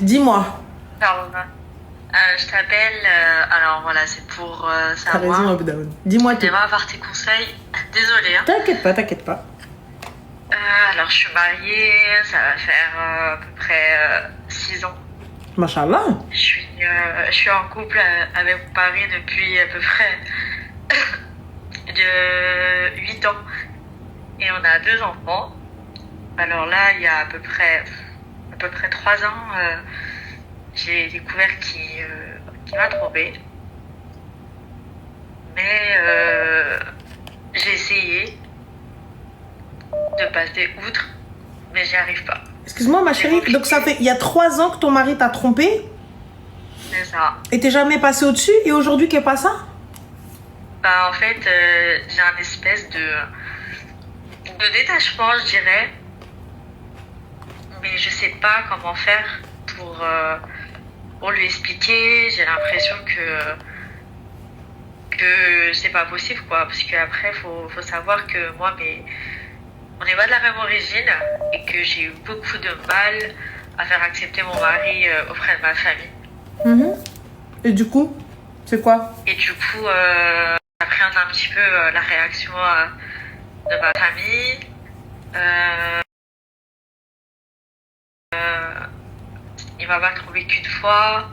Dis-moi. Pardon. Je t'appelle, alors voilà, c'est pour T'as raison, savoir. Abdaoun. Dis-moi tout. J'aimerais avoir tes conseils. Désolée, hein. T'inquiète pas, t'inquiète pas. Alors, je suis mariée, ça va faire à peu près 6 ans. Machallah. Je suis en couple avec mon mari depuis à peu près de 8 ans. Et on a 2 enfants. Alors là, il y a à peu près 3 ans, j'ai découvert qu'il m'a trompée. Mais j'ai essayé de passer outre, mais j'y arrive pas. Excuse-moi, ma chérie. Donc, ça fait il y a 3 ans que ton mari t'a trompé C'est ça. et t'es jamais passé au-dessus et aujourd'hui, qu'est pas ça? Bah, en fait, j'ai un espèce de détachement, je dirais. Mais je sais pas comment faire pour lui expliquer. J'ai l'impression que c'est pas possible, quoi. Parce qu'après, faut savoir que moi, on n'est pas de la même origine et que j'ai eu beaucoup de mal à faire accepter mon mari auprès de ma famille. Mhm. Et du coup, c'est quoi? Et du coup, j'appréhende un petit peu la réaction de ma famille. Il m'a pas trouvé qu'une fois.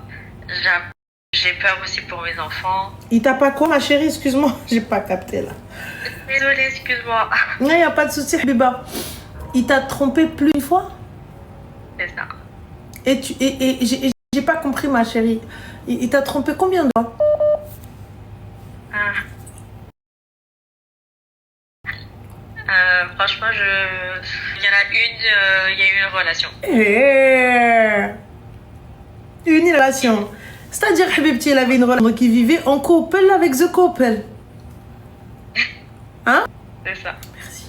J'ai peur aussi pour mes enfants. Il t'a pas quoi, ma chérie? Excuse-moi, j'ai pas capté là. Désolée, excuse-moi. Non, y a pas de souci, Biba. Il t'a trompé plus une fois? C'est ça. Et j'ai pas compris, ma chérie. Il t'a trompé combien de fois? Franchement, il y en a une, il y a eu une relation. Une relation. C'est-à-dire, Habibti, il avait une relation qui vivait en couple avec The Couple. Hein? C'est ça. Merci.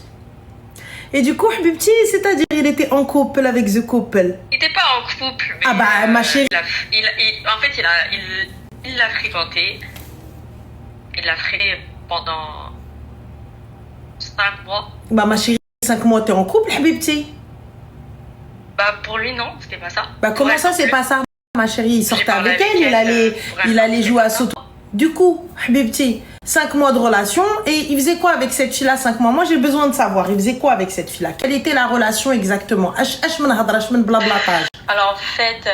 Et du coup, Habibti, c'est-à-dire, il était en couple avec The Couple. Il n'était pas en couple, mais Ah bah, ma chérie. En fait, il l'a fréquenté. Il l'a fréquenté pendant 5 mois. Bah, ma chérie, 5 mois, t'es en couple, Habibti? Bah, pour lui, non, c'était pas ça. Bah, comment Ouais, ça, c'est pas ça? Ma chérie, il sortait parlé avec avec elle, elle, il allait c'est jouer pas à ça. Soto. Du coup, Habibti, 5 mois de relation, et il faisait quoi avec cette fille-là, 5 mois? Moi, j'ai besoin de savoir, il faisait quoi avec cette fille-là? Quelle était la relation exactement? Ash men hadra, ash men blablatage. Alors, en fait,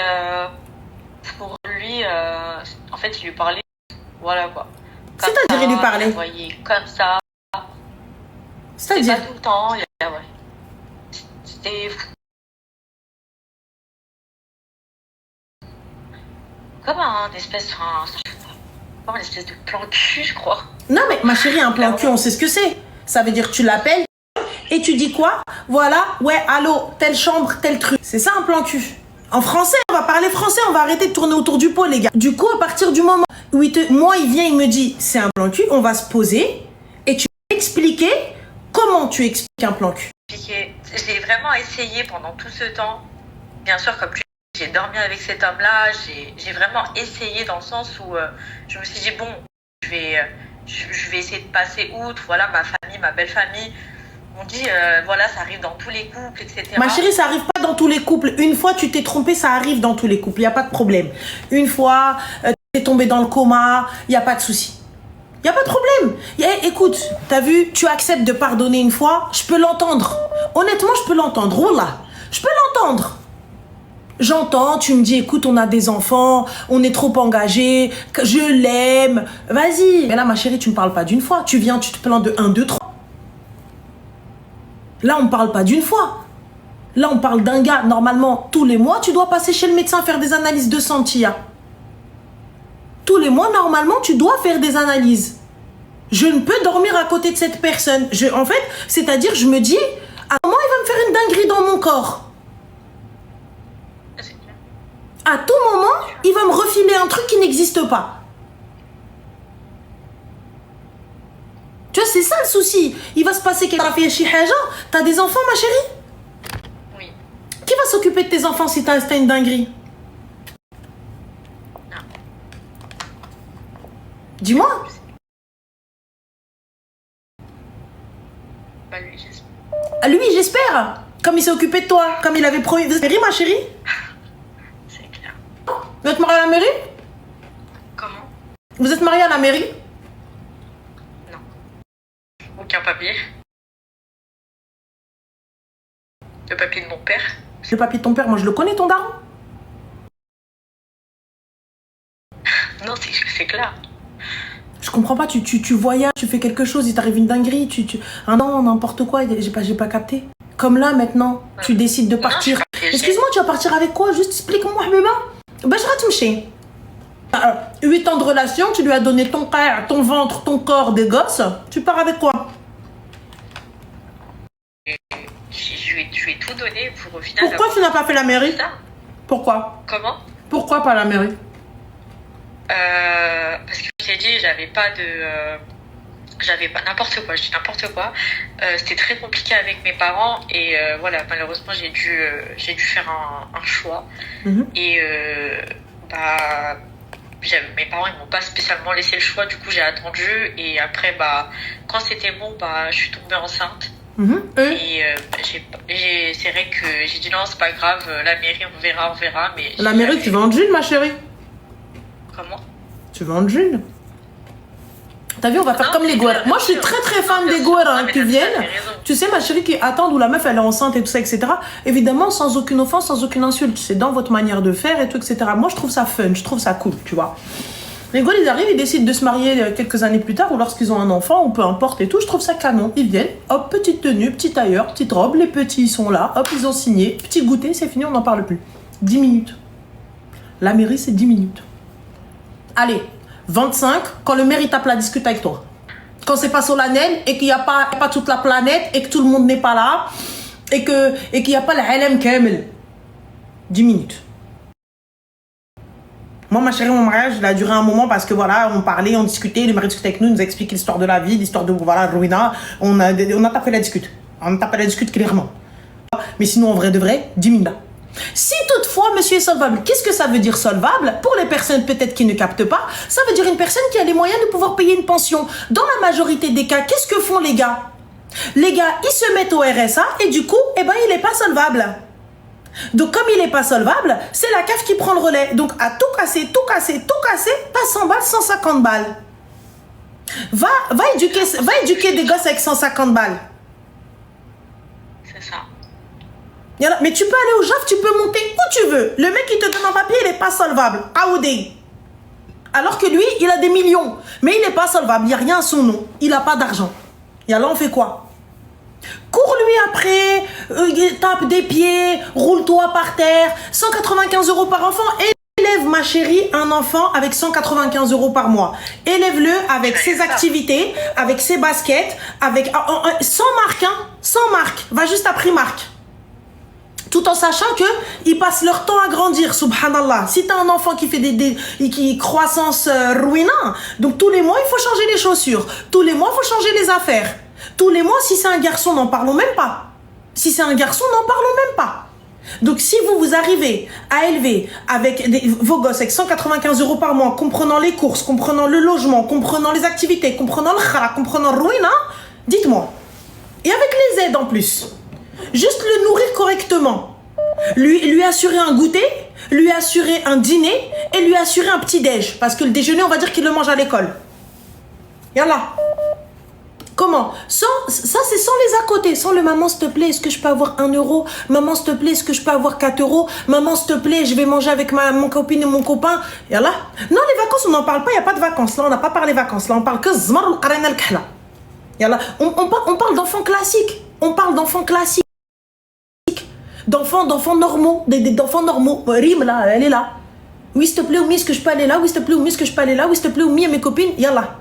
pour lui, en fait, il lui parlait, voilà quoi. Comme C'est-à-dire, ça, il lui parlait? Vous voyez, comme ça. C'était C'est-à-dire, pas tout le temps, ouais. C'était comme un espèce, comme une espèce de plan cul, je crois. non mais ma chérie, un plan cul, on sait ce que c'est. Ça veut dire que tu l'appelles et tu dis quoi? Voilà, ouais, allô, telle chambre, tel truc. C'est ça un plan cul. En français, on va parler français, on va arrêter de tourner autour du pot, les gars. Du coup, à partir du moment où moi, il vient, il me dit, c'est un plan cul, on va se poser et tu vas expliquer comment tu expliques un plan cul. J'ai vraiment essayé pendant tout ce temps. Bien sûr, comme tu dis, j'ai dormi avec cet homme-là. J'ai vraiment essayé dans le sens où je me suis dit, bon, je vais essayer de passer outre. Voilà, ma famille, ma belle famille. On dit, voilà, ça arrive dans tous les couples, etc. Ma chérie, ça arrive pas dans tous les couples. Une fois, tu t'es trompé, ça arrive dans tous les couples. Il n'y a pas de problème. Une fois, tu es tombé dans le coma, il n'y a pas de souci. Il n'y a pas de problème. Écoute, t'as vu, tu acceptes de pardonner une fois, je peux l'entendre. Honnêtement, je peux l'entendre. Wallah, je peux l'entendre. J'entends, tu me dis, écoute, on a des enfants, on est trop engagés, je l'aime. Vas-y. Mais là, ma chérie, tu me parles pas d'une fois. Tu viens, tu te plains de 1, 2, 3. Là, on ne parle pas d'une fois. Là, on parle d'un gars. Normalement, tous les mois, tu dois passer chez le médecin faire des analyses de sang, Tia. Tous les mois, normalement, tu dois faire des analyses. Je ne peux dormir à côté de cette personne. En fait, c'est-à-dire, je me dis, à un moment, il va me faire une dinguerie dans mon corps. À tout moment, il va me refiler un truc qui n'existe pas. Tu vois, c'est ça le souci. Il va se passer quelque chose. T'as des enfants, ma chérie? Oui. Qui va s'occuper de tes enfants si t'as une dinguerie? Non. Dis-moi. Bah, lui, j'espère. Lui, j'espère. Comme il s'est occupé de toi, comme il avait promis. Vous avez ri, ma chérie? C'est clair. Vous êtes marié à la mairie? Comment? Vous êtes marié à la mairie? Non. Aucun papier. Le papier de mon père. Le papier de ton père, moi je le connais, ton daron. Non, c'est clair. Je comprends pas, tu voyages, tu fais quelque chose, il t'arrive une dinguerie, un an, n'importe quoi, j'ai pas capté. Comme là, maintenant, tu décides de partir. Excuse-moi, tu vas partir avec quoi? Juste explique-moi, Habiba. Ben, je rate m'cher. 8 ans de relation, tu lui as donné ton cœur, ton ventre, ton corps, des gosses. Tu pars avec quoi? Je lui ai tout donné pour au final... Pourquoi tu n'as pas fait la mairie? Pourquoi? Comment? Pourquoi pas la mairie? Parce que je t'ai dit, j'avais pas n'importe quoi, je dis n'importe quoi. C'était très compliqué avec mes parents et voilà, malheureusement j'ai dû faire un choix. Et mes parents ils m'ont pas spécialement laissé le choix, du coup j'ai attendu et après quand c'était bon je suis tombée enceinte. Et c'est vrai que j'ai dit non, c'est pas grave, la mairie on verra, mais la mairie tu vas en June ma chérie? Comment? Tu vas en June? T'as vu, on va faire comme les Gouères. Moi, je suis très très fan des Gouères qui viennent. Tu sais, ma chérie, qui attendent où la meuf elle est enceinte et tout ça, etc. Évidemment, sans aucune offense, sans aucune insulte. C'est dans votre manière de faire et tout, etc. Moi, je trouve ça fun, je trouve ça cool, tu vois. Les Gouères, ils arrivent, ils décident de se marier quelques années plus tard ou lorsqu'ils ont un enfant, ou peu importe et tout. Je trouve ça canon. Ils viennent, hop, petite tenue, petit tailleur, petite robe. Les petits, ils sont là, hop, ils ont signé. Petit goûter, c'est fini, on n'en parle plus. 10 minutes. La mairie, c'est 10 minutes. Allez, 25, quand le maire il tape la discute avec toi. Quand c'est pas solennel et qu'il n'y a pas toute la planète et que tout le monde n'est pas là et qu'il n'y a pas l'alem kamel. 10 minutes. Moi, ma chérie, mon mariage, il a duré un moment parce que voilà, on parlait, on discutait, le mari discutait avec nous, il nous a expliqué l'histoire de la vie, l'histoire de voilà, Ruina. On a tapé la discute. On a tapé la discute clairement. Mais sinon, en vrai de vrai, 10 minutes. Si toutefois monsieur est solvable, qu'est-ce que ça veut dire solvable? Pour les personnes peut-être qui ne captent pas, ça veut dire une personne qui a les moyens de pouvoir payer une pension. Dans la majorité des cas, qu'est-ce que font les gars? Les gars, ils se mettent au RSA et du coup, il n'est pas solvable. Donc comme il n'est pas solvable, c'est la CAF qui prend le relais. Donc à tout casser, pas 100 balles, 150 balles. Va éduquer des gosses avec 150 balles. C'est ça. Mais tu peux aller au JAF, tu peux monter où tu veux. Le mec qui te donne un papier, il n'est pas solvable. Aoudé. Alors que lui, il a des millions. Mais il n'est pas solvable, il n'y a rien à son nom. Il n'a pas d'argent. Et alors on fait quoi? Cours-lui après, tape des pieds, roule-toi par terre. 195 € par enfant. Élève, ma chérie, un enfant avec 195 € par mois. Élève-le avec ses activités, avec ses baskets, sans marque, hein. Sans marque. Va juste à Primark. Tout en sachant qu'ils passent leur temps à grandir, subhanallah. Si tu as un enfant qui fait qui croissance ruinant, donc tous les mois, il faut changer les chaussures. Tous les mois, il faut changer les affaires. Tous les mois, si c'est un garçon, n'en parlons même pas. Si c'est un garçon, n'en parlons même pas. Donc, si vous arrivez à élever avec vos gosses avec 195 € par mois, comprenant les courses, comprenant le logement, comprenant les activités, comprenant le khara, comprenant le ruinant, dites-moi. Et avec les aides en plus. Juste le nourrir correctement. Lui assurer un goûter, lui assurer un dîner et lui assurer un petit déj. Parce que le déjeuner, on va dire qu'il le mange à l'école. Yallah. Comment? Ça, c'est sans les à côté. Sans le maman, s'il te plaît, est-ce que je peux avoir 1 €? Maman, s'il te plaît, est-ce que je peux avoir 4 €? Maman, s'il te plaît, je vais manger avec mon copine et mon copain. Yallah. Non, les vacances, on n'en parle pas. Il n'y a pas de vacances. Là, on n'a pas parlé vacances. Là, on parle que zmar al-qarana al-kahla. Yallah. On parle d'enfants classiques. On parle d'enfants classiques. D'enfants normaux, d'enfants normaux. Rim là, elle est là. Oui, s'il te plaît, Oumi, est-ce que je peux aller là? Oui, s'il te plaît, Oumi, est-ce que je peux aller là? Oui, s'il te plaît, Oumi, et mes copines, yallah.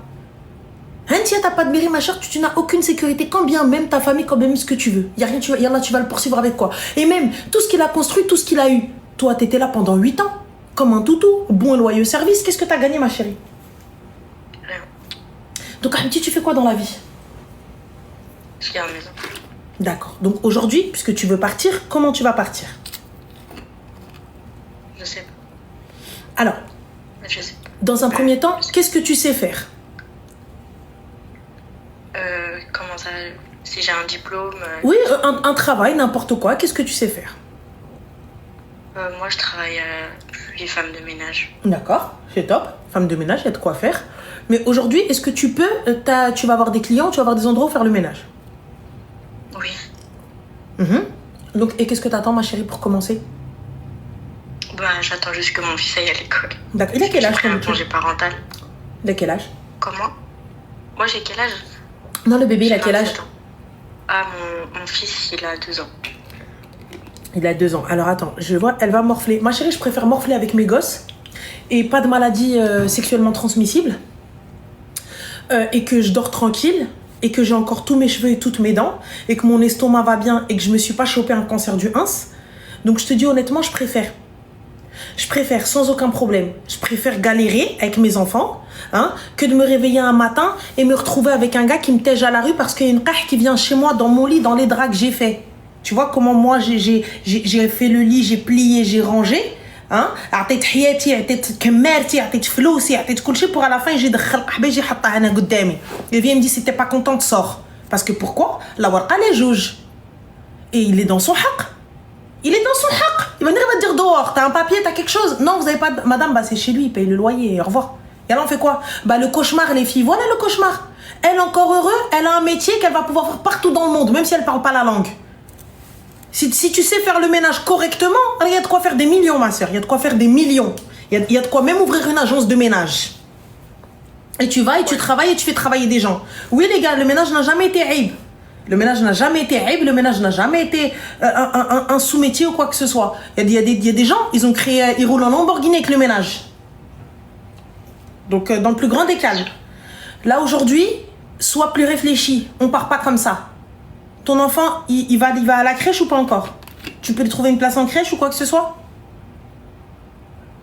Hein, si t'as pas de mairie, ma chère, tu n'as aucune sécurité. Quand bien même ta famille, quand même ce que tu veux. Y a rien, yallah, tu vas le poursuivre avec quoi? Et même, tout ce qu'il a construit, tout ce qu'il a eu. Toi, t'étais là pendant 8 ans. Comme un toutou. Bon et loyaux service. Qu'est-ce que t'as gagné, ma chérie? Rien. Donc, Hamdi, tu fais quoi dans la vie? Je suis à la maison. D'accord. Donc, aujourd'hui, puisque tu veux partir, comment tu vas partir? Je sais pas. Alors, Je sais pas. dans un premier temps, qu'est-ce que tu sais faire? Comment ça? Si j'ai un diplôme. Oui, un travail, n'importe quoi. Qu'est-ce que tu sais faire? Moi, je travaille. puis femme de ménage. D'accord, c'est top. Femme de ménage, il y a de quoi faire. Mais aujourd'hui, est-ce que tu peux, tu vas avoir des clients, tu vas avoir des endroits où faire le ménage? Oui. Donc, et qu'est-ce que tu attends, ma chérie, pour commencer? Ben, j'attends juste que mon fils aille à l'école. D'accord. Il a quel âge, J'ai pris un ton congé parental. Il a quel âge? Comment? Moi, j'ai quel âge? Non, le bébé, il a J'ai quel âge? 27 ans. Ah, mon fils, il a 2 ans. Il a 2 ans. Alors, attends, je vois, elle va morfler. Ma chérie, je préfère morfler avec mes gosses et pas de maladie sexuellement transmissible et que je dors tranquille et que j'ai encore tous mes cheveux et toutes mes dents et que mon estomac va bien et que je me suis pas chopé un cancer du ins. Donc, je te dis honnêtement, je préfère. Je préfère sans aucun problème. Je préfère galérer avec mes enfants que de me réveiller un matin et me retrouver avec un gars qui me tège à la rue parce qu'il y a une caille qui vient chez moi dans mon lit, dans les draps que j'ai fait. Tu vois comment moi j'ai fait le lit, j'ai plié, j'ai rangé. عطيت حياتي عطيت كمارتي عطيت فلوسي عطيت كل شيء pour à la fin يجي يدخل قحبه يجي يحطها هنا قدامي. Il vient me dit si t'es pas contente sors. Parce que pourquoi? La warqa les juge. Et il est dans son haq. Il est dans son haq. Il va venir me dire dehors, t'as un papier, t'as quelque chose? Non, vous avez pas de... Madame, bah c'est chez lui, il paye le loyer, au revoir. Et alors on fait quoi? Bah le cauchemar, les filles, voilà le cauchemar. Elle encore heureux, elle a un métier qu'elle va pouvoir faire partout dans le monde, même si elle parle pas la langue. Si tu sais faire le ménage correctement, il y a de quoi faire des millions, ma soeur. Il y a de quoi faire des millions. Il y a de quoi même ouvrir une agence de ménage. Et tu vas et tu travailles et tu fais travailler des gens. Oui, les gars, le ménage n'a jamais été aïb. Le ménage n'a jamais été aïb. Le ménage n'a jamais été un sous-métier ou quoi que ce soit. Il y a des gens, ils roulent en Lamborghini avec le ménage. Donc, dans le plus grand des calmes. Là, aujourd'hui, sois plus réfléchi. On part pas comme ça. Ton enfant, il va à la crèche ou pas encore? Tu peux lui trouver une place en crèche ou quoi que ce soit?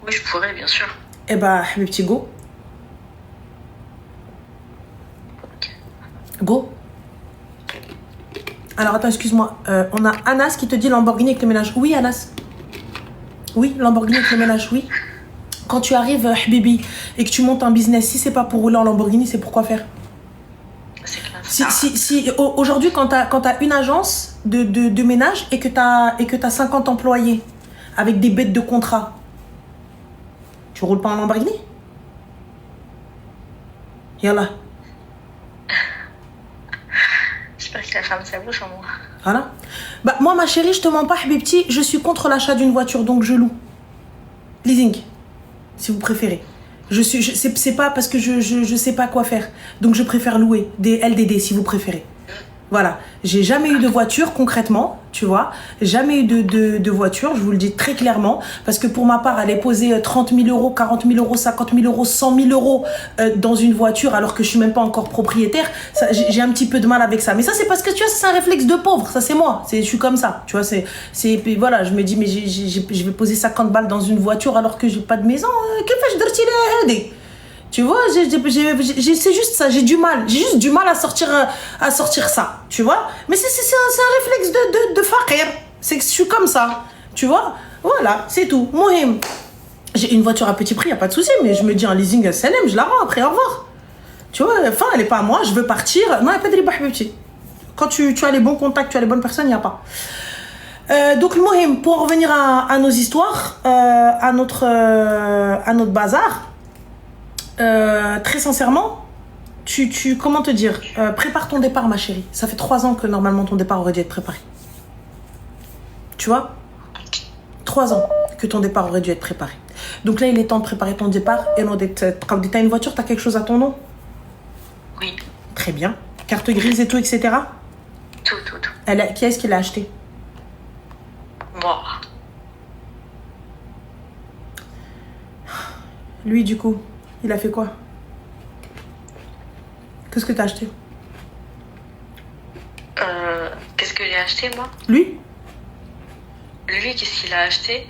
Oui, je pourrais, bien sûr. Eh bah, mes petits go. Go. Alors, attends, excuse-moi. On a Anas qui te dit Lamborghini avec le ménage. Oui, Anas. Oui, Lamborghini avec le ménage, oui. Quand tu arrives, Habibi, et que tu montes un business, si c'est pas pour rouler en Lamborghini, c'est pour quoi faire? Si aujourd'hui, quand tu as une agence de ménage et que tu as 50 employés avec des bêtes de contrat, tu roules pas en Lamborghini? Yallah. J'espère que la femme, ça bouge en moi. Voilà. Bah, moi, ma chérie, je te mens pas, Habibti, je suis contre l'achat d'une voiture, donc je loue. Leasing, si vous préférez. C'est pas parce que je sais pas quoi faire. Donc je préfère louer des LDD si vous préférez. Voilà. J'ai jamais eu de voiture concrètement, tu vois. Jamais eu de voiture, je vous le dis très clairement. Parce que pour ma part, aller poser 30 000 euros, 40 000 euros, 50 000 euros, 100 000 euros dans une voiture alors que je suis même pas encore propriétaire, j'ai un petit peu de mal avec ça. Mais ça, c'est parce que tu vois, c'est un réflexe de pauvre. Ça, c'est moi. Je suis comme ça. Tu vois, voilà, je me dis, mais je vais poser 50 balles dans une voiture alors que j'ai pas de maison. Tu vois, c'est juste ça, j'ai juste du mal à sortir ça, tu vois. Mais c'est un réflexe de fakir, c'est que je suis comme ça, tu vois. Voilà, c'est tout. Mohim, j'ai une voiture à petit prix, y a pas de souci, mais je me dis un leasing à Sanem, je la rends après, au revoir. Tu vois, enfin, elle est pas à moi, je veux partir. Non, y a pas de riba habibti. Quand tu as les bons contacts, tu as les bonnes personnes, y a pas. Donc Mohim, pour en revenir à nos histoires, à notre bazar. Très sincèrement, comment te dire, prépare ton départ, ma chérie. Ça fait 3 ans que normalement ton départ aurait dû être préparé. Tu vois, 3 ans que ton départ aurait dû être préparé. Donc là, il est temps de préparer ton départ. Et non, quand tu as une voiture, tu as quelque chose à ton nom? Oui. Très bien. Carte grise et tout, etc. Tout. Qui est-ce qui l'a acheté? Moi. Lui, du coup, il a fait quoi? Qu'est-ce que t'as acheté? Qu'est-ce que j'ai acheté, moi? Lui, qu'est-ce qu'il a acheté?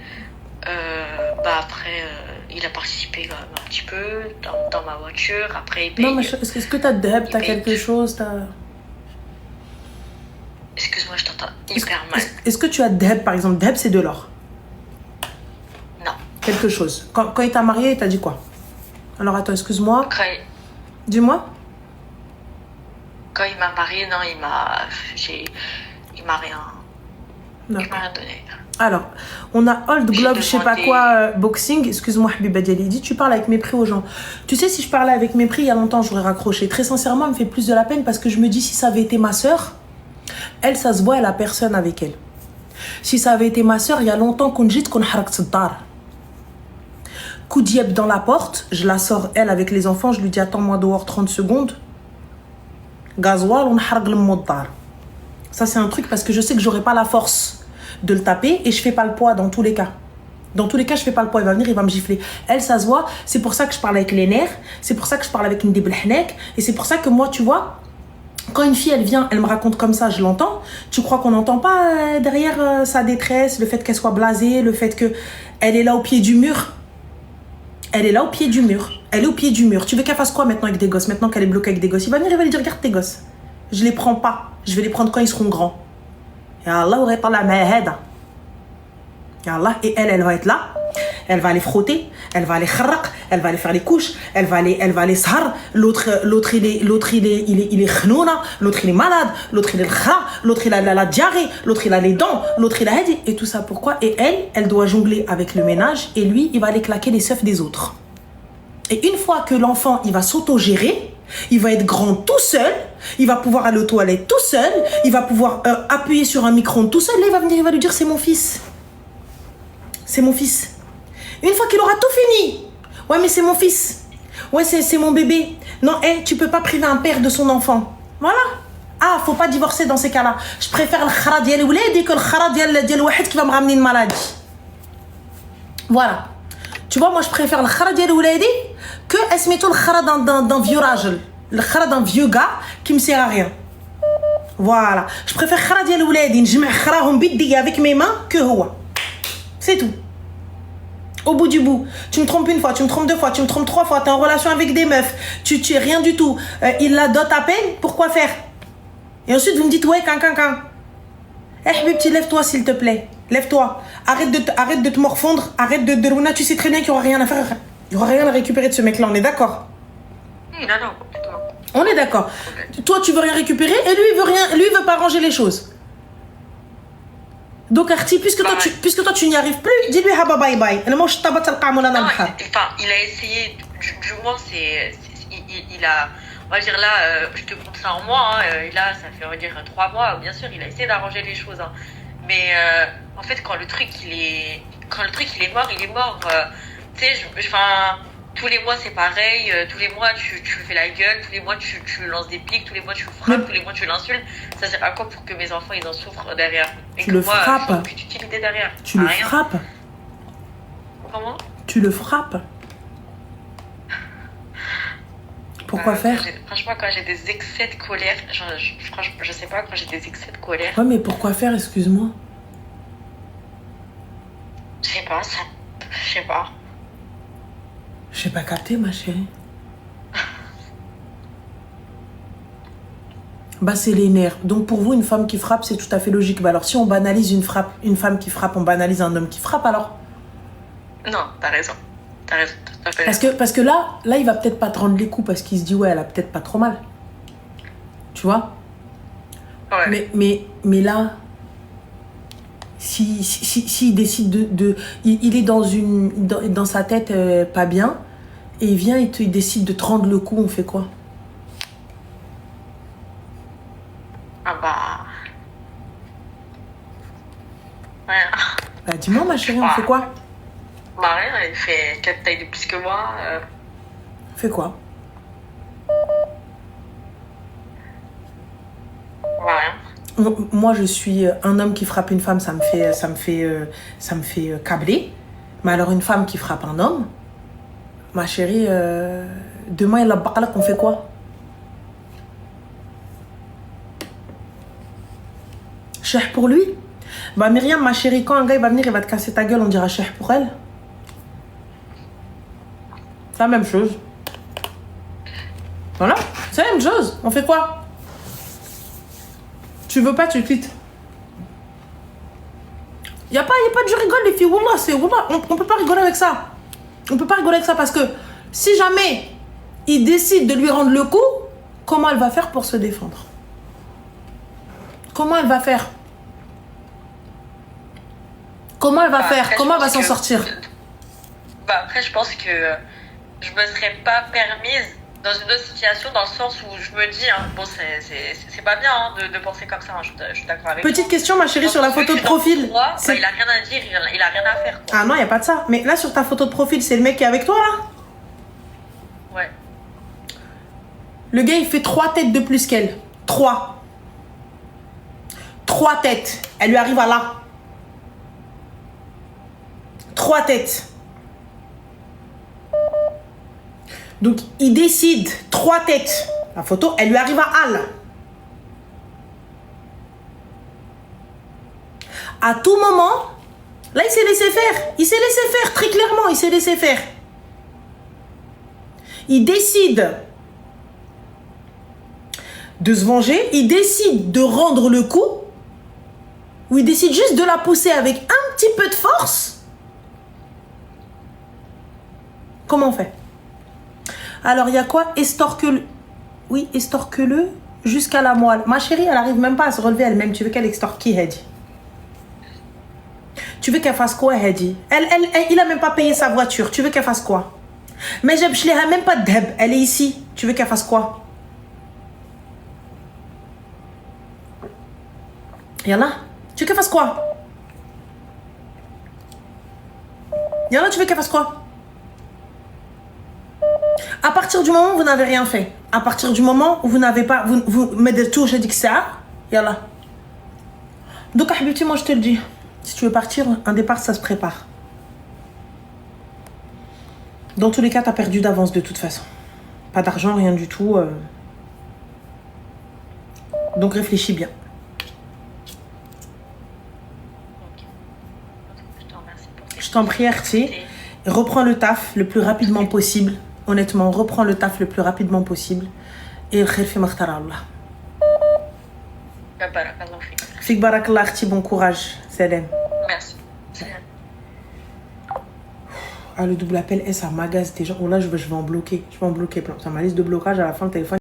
Bah après, il a participé quand même un petit peu dans ma voiture. Après, il paye. non, mais est-ce que t'as de deb, t'as quelque chose, Excuse-moi, je t'entends hyper mal. Est-ce que tu as deb, par exemple? Deb, c'est de l'or. Non. Quelque chose. Quand il t'a marié, il t'a dit quoi? Alors attends, excuse-moi. Dis-moi. Quand il m'a marié, non, il m'a rien. Il m'a rien donné. Alors, on a Old Glove, je sais pas demandé... quoi, boxing. Excuse-moi, Habiba Diali. Il dit, tu parles avec mépris aux gens. Tu sais, si je parlais avec mépris, il y a longtemps, j'aurais raccroché. Très sincèrement, elle me fait plus de la peine parce que je me dis, si ça avait été ma sœur, elle, ça se voit, elle a personne avec elle. Si ça avait été ma sœur, il y a longtemps qu'on dit qu'on harak tsiddar. Coup d'yeb dans la porte, je la sors, elle, avec les enfants, je lui dis, attends-moi dehors 30 secondes. Gasoil, on harak le moddar. Ça, c'est un truc parce que je sais que j'aurais pas la force de le taper et je fais pas le poids dans tous les cas. Dans tous les cas, je fais pas le poids. Il va venir, il va me gifler. Elle, ça se voit. C'est pour ça que je parle avec les nerfs. C'est pour ça que je parle avec une déblhnek. Et c'est pour ça que moi, tu vois, quand une fille, elle vient, elle me raconte comme ça, je l'entends. Tu crois qu'on n'entend pas derrière sa détresse, le fait qu'elle soit blasée, le fait qu'elle est là au pied du mur. Elle est là au pied du mur. Elle est au pied du mur. Tu veux qu'elle fasse quoi maintenant avec des gosses? Maintenant qu'elle est bloquée avec des gosses, il va venir, il va lui dire, regarde tes gosses. Je les prends pas. Je vais les prendre quand ils seront grands. Et Allah aurait pas la mahada. Et Allah, et elle va être là. Elle va les frotter. Elle va les kharrak. Elle va les faire les couches. Elle va les sahar. L'autre, il est khnouna. L'autre, il est malade. L'autre, il est khra. L'autre, il a la diarrhée. L'autre, il a les dents. L'autre, il a hadi. Et tout ça, pourquoi? Et elle doit jongler avec le ménage. Et lui, il va aller claquer les seufs des autres. Et une fois que l'enfant, il va s'auto-gérer, il va être grand tout seul, il va pouvoir aller aux toilettes tout seul, il va pouvoir appuyer sur un micro-ondes tout seul, là il va venir, il va lui dire c'est mon fils. C'est mon fils. Une fois qu'il aura tout fini, ouais mais c'est mon fils, ouais c'est mon bébé. Non, tu peux pas priver un père de son enfant. Voilà. Ah, faut pas divorcer dans ces cas-là. Je préfère le khara dial ouladi que le khara dial wahed qui va me ramener une maladie. Voilà. Tu vois, moi je préfère le khara dial ouladi que elle le khara d'un vieux rajel, le khara d'un vieux gars qui me sert à rien. Voilà. Je préfère khara dial ouladi, je mets kharahum biddi avec mes mains que huwa. C'est tout. Au bout du bout, tu me trompes une fois, tu me trompes deux fois, tu me trompes trois fois, t'es en relation avec des meufs, tu es rien du tout, il la dote à peine, pourquoi faire? Et ensuite vous me dites ouais, can. Eh petit, lève-toi s'il te plaît, lève-toi, arrête de te morfondre, arrête de rouna, tu sais très bien qu'il n'y aura rien à faire, il n'y aura rien à récupérer de ce mec-là, on est d'accord? Non, complètement. On est d'accord. Toi tu veux rien récupérer et lui il veut pas ranger les choses. Donc Arti, puisque toi tu n'y arrives plus, dis-lui haba bye bye. Non, il a essayé, du moins il a, on va dire là, je te compte ça en mois, là ça fait on va dire 3 mois, bien sûr il a essayé d'arranger les choses, hein. Mais en fait quand le truc il est mort, il est mort. Tu sais, tous les mois c'est pareil, tous les mois tu fais la gueule, tous les mois tu lances des pics, tous les mois tu le frappes, tous les mois tu l'insultes. Ça sert à quoi pour que mes enfants ils en souffrent derrière? Et tu le frappes. Que tu t'utilises derrière. Tu le frappes. Comment? Tu le frappes. Pourquoi faire? Franchement, quand j'ai des excès de colère, je sais pas, quand j'ai des excès de colère. Ouais, mais pourquoi faire, excuse-moi? Je sais pas, ça. Je sais pas. J'ai pas capté, ma chérie. Bah, c'est les nerfs. Donc, pour vous, une femme qui frappe, c'est tout à fait logique. Bah, alors, si on banalise une femme qui frappe, on banalise un homme qui frappe, alors? Non, t'as raison. Parce que là, il va peut-être pas te rendre les coups parce qu'il se dit, ouais, elle a peut-être pas trop mal. Tu vois? Ouais. Mais là, s'il décide il est dans sa tête pas bien, et il décide de te rendre le coup, on fait quoi? Ah bah... Rien. Bah, dis-moi, ma chérie, on fait quoi? Bah rien, il fait 4 tailles de plus que moi. On fait quoi? Bah rien. Moi, je suis un homme qui frappe une femme, ça me fait câbler. Mais alors, une femme qui frappe un homme, ma chérie, demain, il a baqala qu'on fait quoi? Cheikh pour lui? Bah, Myriam, ma chérie, quand un gars il va venir, il va te casser ta gueule, on dira cheikh pour elle. C'est la même chose. Voilà, c'est la même chose. On fait quoi? Tu veux pas, tu quittes. Y a pas de je rigole les filles. Wallah, on peut pas rigoler avec ça. On peut pas rigoler avec ça parce que si jamais il décide de lui rendre le coup, comment elle va faire pour se défendre? Comment elle va faire? Comment elle va faire? Après, Comment elle va je s'en pense sortir? après, je pense que je me serais pas permise dans une autre situation, dans le sens où je me dis, hein, bon, c'est pas bien hein, de penser comme ça, hein, je suis d'accord avec toi. Petite question, ma chérie, sur la photo de profil. Il a rien à dire, il a rien à faire. Quoi. Ah non, il n'y a pas de ça. Mais là, sur ta photo de profil, c'est le mec qui est avec toi, là? Ouais. Le gars, il fait 3 têtes de plus qu'elle. 3. 3 têtes. Elle lui arrive à là. 3 têtes. Donc, il décide 3 têtes. La photo, elle lui arrive à Al. À tout moment, là, il s'est laissé faire. Il s'est laissé faire, très clairement, il s'est laissé faire. Il décide de se venger. Il décide de rendre le coup. Ou il décide juste de la pousser avec un petit peu de force. Comment on fait? Alors, il y a quoi? Estorque-le. Oui, estorque-le jusqu'à la moelle. Ma chérie, elle arrive même pas à se relever elle-même. Tu veux qu'elle extorque qui, Hedi? Tu veux qu'elle fasse quoi, Hedi? Il a même pas payé sa voiture. Tu veux qu'elle fasse quoi? Mais je n'ai même pas de dheb. Elle est ici. Tu veux qu'elle fasse quoi? Yana, tu veux qu'elle fasse quoi? Yana, tu veux qu'elle fasse quoi? À partir du moment où vous n'avez rien fait, à partir du moment où vous n'avez pas, vous mettez tout, j'ai dit que ça, yalla. Donc, Habibti, moi je te le dis, si tu veux partir, un départ, ça se prépare. Dans tous les cas, tu as perdu d'avance de toute façon. Pas d'argent, rien du tout. Donc, réfléchis bien. Je t'en prie, RT. Reprends le taf le plus rapidement possible. Honnêtement, reprends le taf le plus rapidement possible. Et le khir fi makhtar Allah. Fik barakallah, RT, bon courage. Salam. Merci. Ah, le double appel, ça m'agace déjà. Oh là, je vais en bloquer. Je vais en bloquer plein. Ça ma liste de blocage à la fin, le téléphone.